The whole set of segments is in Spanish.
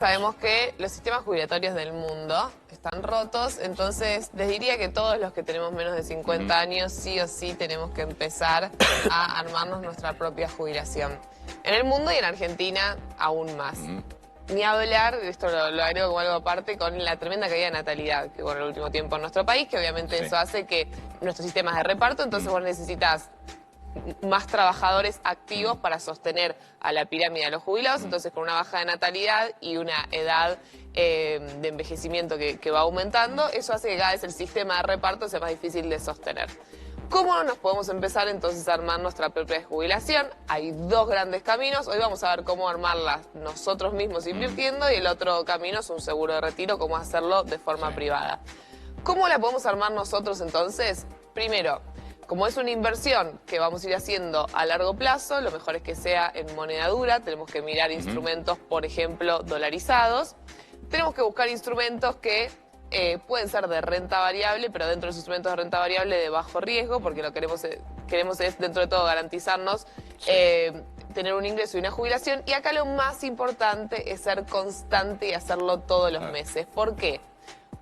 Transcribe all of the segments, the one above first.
Sabemos que los sistemas jubilatorios del mundo están rotos, entonces les diría que todos los que tenemos menos de 50 años sí o sí tenemos que empezar a armarnos nuestra propia jubilación. En el mundo y en Argentina aún más. Ni hablar, esto lo agrego como algo aparte, con la tremenda caída de natalidad que hubo en el último tiempo en nuestro país, que obviamente eso hace que nuestros sistemas de reparto, entonces vos necesitas más trabajadores activos para sostener a la pirámide de los jubilados, entonces con una baja de natalidad y una edad de envejecimiento que va aumentando, eso hace que cada vez el sistema de reparto sea más difícil de sostener. ¿Cómo nos podemos empezar entonces a armar nuestra propia jubilación? Hay dos grandes caminos, hoy vamos a ver cómo armarla nosotros mismos invirtiendo y el otro camino es un seguro de retiro, cómo hacerlo de forma privada. ¿Cómo la podemos armar nosotros entonces? Primero, como es una inversión que vamos a ir haciendo a largo plazo, lo mejor es que sea en moneda dura. Tenemos que mirar instrumentos, por ejemplo, dolarizados. Tenemos que buscar instrumentos que pueden ser de renta variable, pero dentro de los instrumentos de renta variable de bajo riesgo, porque lo que queremos es, dentro de todo, garantizarnos tener un ingreso y una jubilación. Y acá lo más importante es ser constante y hacerlo todos los meses. ¿Por qué?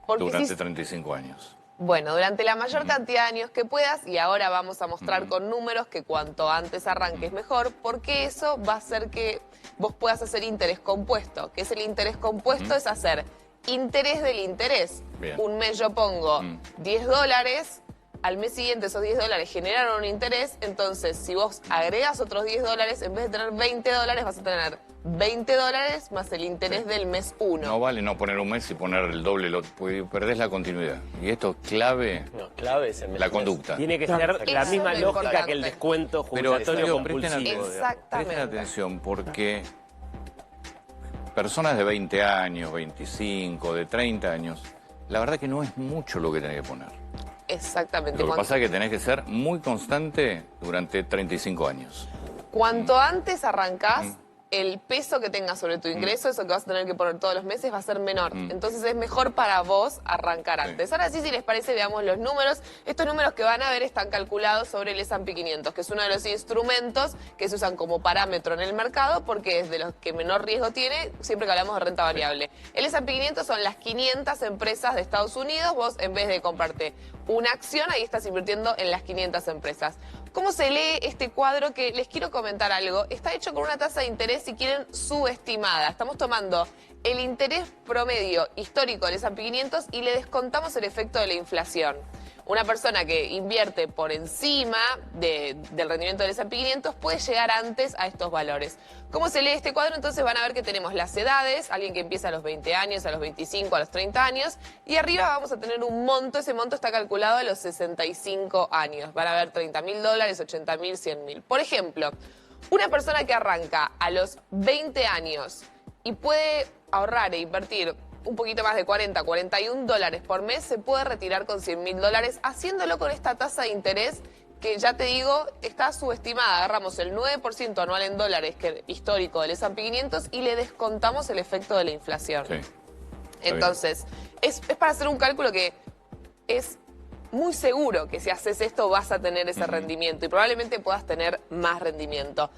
Porque durante 35 años. Bueno, durante la mayor cantidad de años que puedas, y ahora vamos a mostrar con números que cuanto antes arranques mejor, porque eso va a hacer que vos puedas hacer interés compuesto. ¿Qué es el interés compuesto? Es hacer interés del interés. Bien. Un mes yo pongo $10, al mes siguiente esos $10 generaron un interés, entonces si vos agregas otros $10, en vez de tener $20 vas a tener $20 más el interés del mes 1. No vale no poner un mes y poner el doble, porque perdés la continuidad. Y esto es clave, clave es el mes. la conducta. Tiene que ser la misma es lo lógica importante. que el descuento Pero jubilatorio presten compulsivo. Exactamente. atención, porque personas de 20 años, 25, de 30 años, la verdad que no es mucho lo que tenés que poner. Exactamente. Lo que pasa es que tenés que ser muy constante durante 35 años. Cuanto antes arrancás, el peso que tengas sobre tu ingreso, eso que vas a tener que poner todos los meses, va a ser menor. Entonces es mejor para vos arrancar antes. Ahora sí, si les parece, veamos los números. Estos números que van a ver están calculados sobre el S&P 500, que es uno de los instrumentos que se usan como parámetro en el mercado porque es de los que menor riesgo tiene siempre que hablamos de renta variable. El S&P 500 son las 500 empresas de Estados Unidos. Vos, en vez de comprarte una acción, ahí estás invirtiendo en las 500 empresas. ¿Cómo se lee este cuadro? Que les quiero comentar algo. Está hecho con una tasa de interés, si quieren, subestimada. Estamos tomando el interés promedio histórico del S&P 500 y le descontamos el efecto de la inflación. Una persona que invierte por encima del rendimiento del S&P 500 puede llegar antes a estos valores. ¿Cómo se lee este cuadro? Entonces van a ver que tenemos las edades, alguien que empieza a los 20 años, a los 25, a los 30 años, y arriba vamos a tener un monto, ese monto está calculado a los 65 años. Van a ver $30.000, $80.000, $100.000. Por ejemplo, una persona que arranca a los 20 años y puede ahorrar e invertir un poquito más de $41 por mes, se puede retirar con $100.000 haciéndolo con esta tasa de interés que, ya te digo, está subestimada. Agarramos el 9% anual en dólares histórico del S&P 500 y le descontamos el efecto de la inflación. Sí. Entonces, es para hacer un cálculo que es muy seguro que si haces esto vas a tener ese rendimiento y probablemente puedas tener más rendimiento.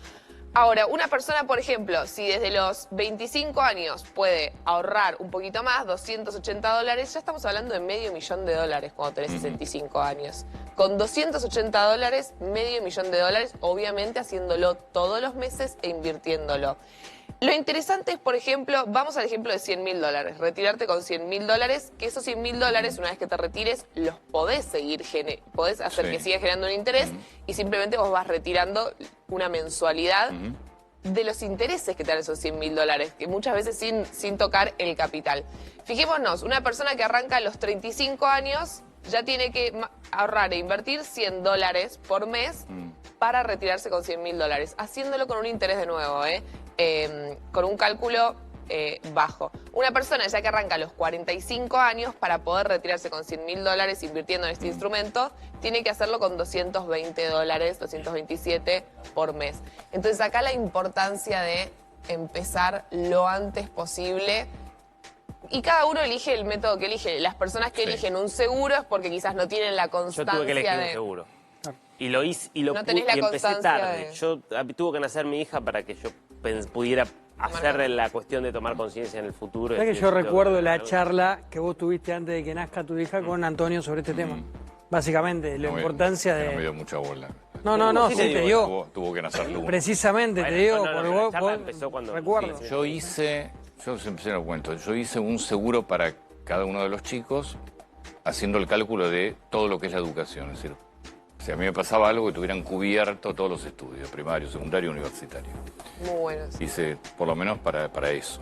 Ahora, una persona, por ejemplo, si desde los 25 años puede ahorrar un poquito más, $280, ya estamos hablando de $500.000 cuando tenés 65 años. Con $280, $500.000, obviamente haciéndolo todos los meses e invirtiéndolo. Lo interesante es, por ejemplo, vamos al ejemplo de $100.000, retirarte con $100.000, que esos $100.000, una vez que te retires, los podés podés hacer que siga generando un interés y simplemente vos vas retirando una mensualidad de los intereses que te dan esos $100.000, que muchas veces sin tocar el capital. Fijémonos, una persona que arranca a los 35 años ya tiene que ahorrar e invertir $100 por mes para retirarse con $100.000, haciéndolo con un interés de nuevo, con un cálculo bajo. Una persona ya que arranca a los 45 años para poder retirarse con $100.000 invirtiendo en este instrumento, tiene que hacerlo con $220, 227 por mes. Entonces acá la importancia de empezar lo antes posible. Y cada uno elige el método que elige. Las personas que eligen un seguro es porque quizás no tienen la constancia. Yo tuve que elegir un seguro. Y lo hice y No tenés la empecé constancia tarde. de... Tuvo que nacer mi hija para que yo pudiera hacer la cuestión de tomar conciencia en el futuro. ¿Sabes que yo recuerdo la charla que vos tuviste antes de que nazca tu hija con Antonio sobre este tema? Básicamente, la importancia de... No me dio mucha bola. No, sí te dio. Tuvo que nacer Luna. Precisamente, te digo, porque vos empezó cuando... recuerdo. Sí, Yo siempre lo cuento, yo hice un seguro para cada uno de los chicos haciendo el cálculo de todo lo que es la educación. Es decir, si a mí me pasaba algo, que tuvieran cubierto todos los estudios, primario, secundario, universitario. Muy buenos. Hice por lo menos para eso,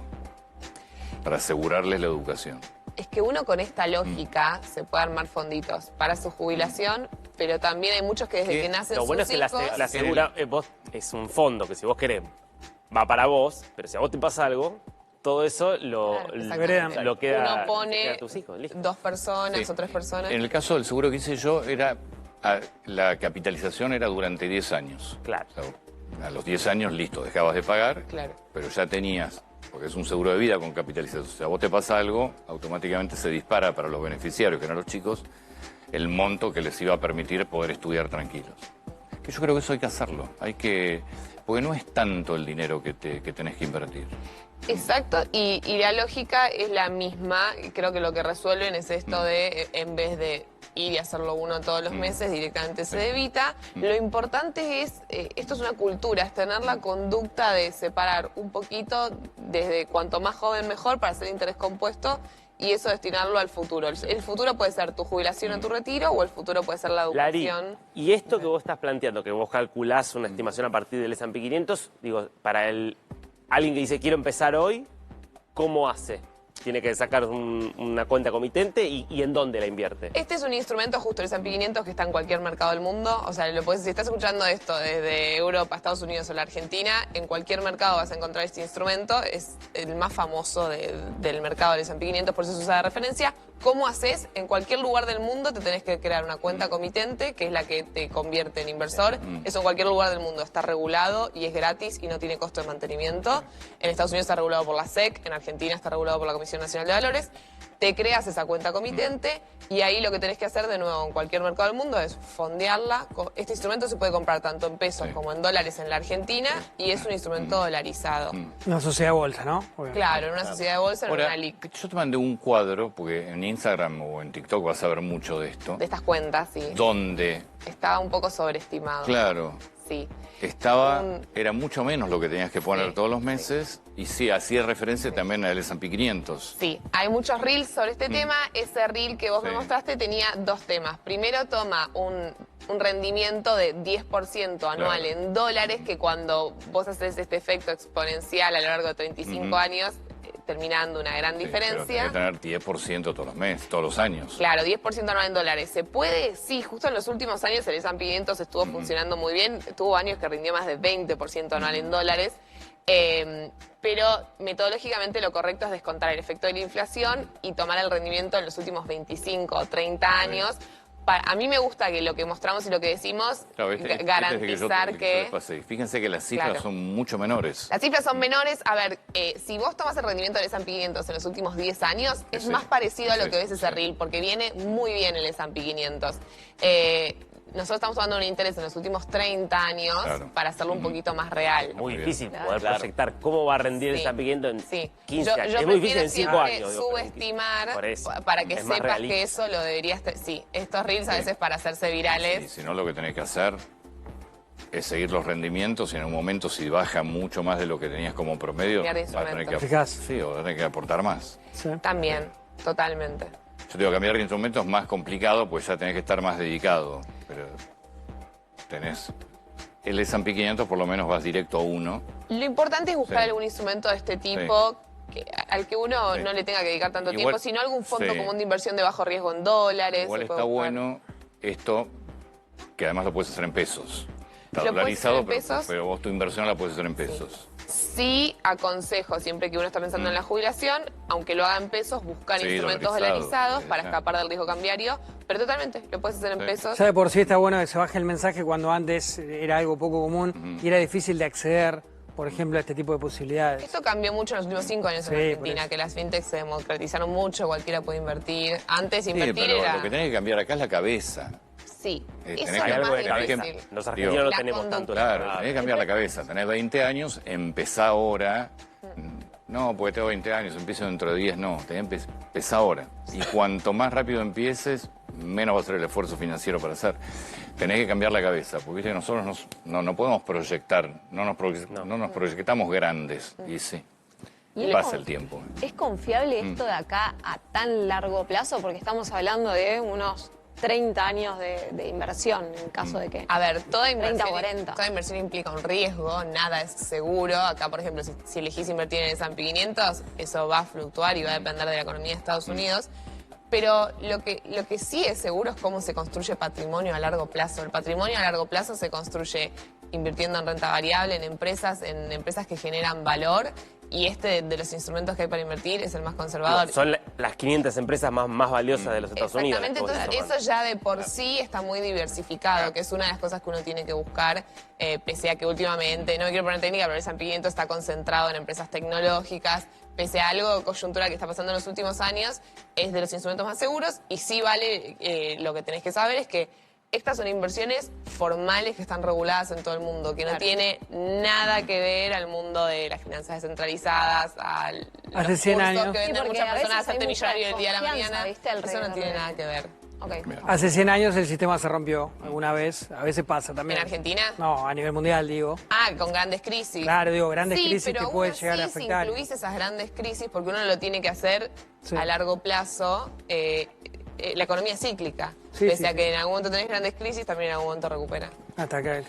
para asegurarles la educación. Es que uno con esta lógica se puede armar fonditos para su jubilación, pero también hay muchos que desde que nacen Lo bueno es sus que hijos... la asegura, vos, es un fondo que si vos querés va para vos, pero si a vos te pasa algo, todo eso lo queda, Uno pone queda a tus hijos, listo. 2 personas Sí. o 3 personas. En el caso del seguro que hice yo, la capitalización era durante 10 años. Claro. O sea, a los 10 años, listo, dejabas de pagar, Claro. pero ya tenías, porque es un seguro de vida con capitalización. O sea, a vos te pasa algo, automáticamente se dispara para los beneficiarios, que eran los chicos, el monto que les iba a permitir poder estudiar tranquilos. Que yo creo que eso hay que hacerlo, porque no es tanto el dinero que tenés que invertir. Exacto, y la lógica es la misma. Creo que lo que resuelven es esto de, en vez de ir y hacerlo uno todos los meses, directamente se debita. Lo importante es, esto es una cultura, es tener la conducta de separar un poquito, desde cuanto más joven mejor, para hacer interés compuesto, y eso destinarlo al futuro. El futuro puede ser tu jubilación o tu retiro, o el futuro puede ser la Lari, educación. y esto que vos estás planteando, que vos calculás una estimación a partir del S&P 500, digo, para alguien que dice quiero empezar hoy, ¿cómo hace? Tiene que sacar una cuenta comitente y ¿en dónde la invierte? Este es un instrumento justo, el S&P 500, que está en cualquier mercado del mundo. O sea, si estás escuchando esto desde Europa, Estados Unidos o la Argentina, en cualquier mercado vas a encontrar este instrumento. Es el más famoso del mercado del S&P 500, por eso se usa de referencia. ¿Cómo haces? En cualquier lugar del mundo te tenés que crear una cuenta comitente, que es la que te convierte en inversor. Eso en cualquier lugar del mundo está regulado y es gratis y no tiene costo de mantenimiento. En Estados Unidos está regulado por la SEC, en Argentina está regulado por la Comisión Nacional de Valores. Te creas esa cuenta comitente y ahí lo que tenés que hacer de nuevo en cualquier mercado del mundo es fondearla. Este instrumento se puede comprar tanto en pesos como en dólares en la Argentina y es un instrumento dolarizado. Una sociedad de bolsa, ¿no? Claro, en una sociedad de bolsa, en Ahora, una LIC. yo te mandé un cuadro, porque en Instagram o en TikTok vas a ver mucho de esto, De estas cuentas, sí. donde, Estaba un poco sobreestimado. claro, Sí. era mucho menos lo que tenías que poner todos los meses, y sí, hacía referencia también al S&P 500. Sí, hay muchos reels sobre este tema. Ese reel que vos me Sí. mostraste tenía 2 temas. Primero, toma un rendimiento de 10% anual en dólares, que cuando vos haces este efecto exponencial a lo largo de 35 años, termina dando una gran Sí, pero diferencia. tenés que tener 10% todos los meses, todos los años. Claro, 10% anual en dólares. ¿Se puede? Sí, justo en los últimos años el S&P 500 estuvo funcionando muy bien. Tuvo años que rindió más de 20% anual en dólares. Pero metodológicamente lo correcto es descontar el efecto de la inflación y tomar el rendimiento en los últimos 25 o 30 años. A mí me gusta que lo que mostramos y lo que decimos, Claro, garantizar que... yo pasé. Fíjense que las cifras Claro. son mucho menores. Las cifras son menores. A ver, si vos tomás el rendimiento del S&P 500 en los últimos 10 años, es Sí. más parecido a lo Sí, que ves ese sí. reel, porque viene muy bien el S&P 500. Nosotros estamos tomando un interés en los últimos 30 años Claro. para hacerlo un poquito más real. Muy bien. difícil Claro. poder proyectar cómo va a rendir el Sí. S&P 500 en Sí. 15 años. Yo Es muy difícil prefiero en 5 siempre años. digo, subestimar por eso. para que Es más sepas que realista. eso lo deberías... Sí, estos reels a veces para hacerse virales... Y si no, lo que tenés que hacer es seguir los rendimientos, y en un momento, si baja mucho más de lo que tenías como promedio, Cambiar de vas a tener que, Fijás. sí, o vas a tener que aportar más. Sí. También, totalmente. Yo digo, cambiar de instrumento es más complicado, pues ya tenés que estar más dedicado. Pero tenés el S&P 500, por lo menos vas directo a uno. Lo importante es buscar Sí. algún instrumento de este tipo al que uno Sí. no le tenga que dedicar tanto Igual- tiempo, sino algún fondo sí. común de inversión de bajo riesgo en dólares. Igual se puede está buscar. bueno esto, que además lo puedes hacer en pesos. Está ¿Lo puedes hacer dolarizado, en pesos? pero vos tu inversión la puedes hacer en pesos. Sí, aconsejo, siempre que uno está pensando en la jubilación, aunque lo haga en pesos, buscar Sí, instrumentos dolarizado, dolarizados para ya. escapar del riesgo cambiario, pero totalmente, lo puedes hacer en Sí. pesos. Ya de por sí está bueno que se baje el mensaje cuando antes era algo poco común y era difícil de acceder, por ejemplo, a este tipo de posibilidades. Esto cambió mucho en los últimos 5 años Sí, en por Argentina, eso. que las fintechs se democratizaron mucho, cualquiera puede invertir. Antes Sí, invertir pero era... lo que tenés que cambiar acá es la cabeza. Sí, tenés eso que- es Hay lo algo más de cabeza. difícil. Los argentinos no La tenemos conducta. tanto. Claro, tenés que cambiar la cabeza. Tenés 20 años, empezá ahora. No, porque tengo 20 años, empiezo dentro de 10, no, empieza ahora. Y cuanto más rápido empieces, menos va a ser el esfuerzo financiero para hacer. Tenés que cambiar la cabeza, porque ¿viste? Nosotros no podemos proyectar, no nos proyectamos grandes, y sí, Y pasa el tiempo. ¿Es confiable esto de acá a tan largo plazo? Porque estamos hablando de unos 30 años de inversión, en caso de que... A ver, toda inversión, 30, 40. toda inversión implica un riesgo, nada es seguro. Acá, por ejemplo, si elegís invertir en el S&P 500, eso va a fluctuar y va a depender de la economía de Estados Unidos. Pero lo que sí es seguro es cómo se construye patrimonio a largo plazo. El patrimonio a largo plazo se construye invirtiendo en renta variable, en empresas que generan valor. Y de los instrumentos que hay para invertir es el más conservador. Son las 500 empresas más valiosas de los Estados Unidos. Exactamente, entonces eso ya de por sí está muy diversificado, que es una de las cosas que uno tiene que buscar, pese a que últimamente, no me quiero poner técnica, pero el S&P 500 está concentrado en empresas tecnológicas, pese a algo coyuntural que está pasando en los últimos años, es de los instrumentos más seguros y sí vale, lo que tenés que saber es que estas son inversiones formales que están reguladas en todo el mundo, que no tiene nada que ver al mundo de las finanzas descentralizadas, a Hace 100 años. que venden porque muchas a veces personas hay hacerte mucha millonario el día a la desconfianza, mañana. ¿viste? Eso no Alrededor tiene de- nada que ver. Ok. Hace 100 años el sistema se rompió alguna vez, a veces pasa también. ¿En Argentina? No, a nivel mundial, digo. Ah, con grandes crisis. Claro, digo, grandes sí, crisis pero que aún pueden así, llegar a si afectar. incluís esas grandes crisis, porque uno lo tiene que hacer a largo plazo, la economía es cíclica. Sí, Pese sí, a sí. que en algún momento tenés grandes crisis, también en algún momento recupera. Está claro.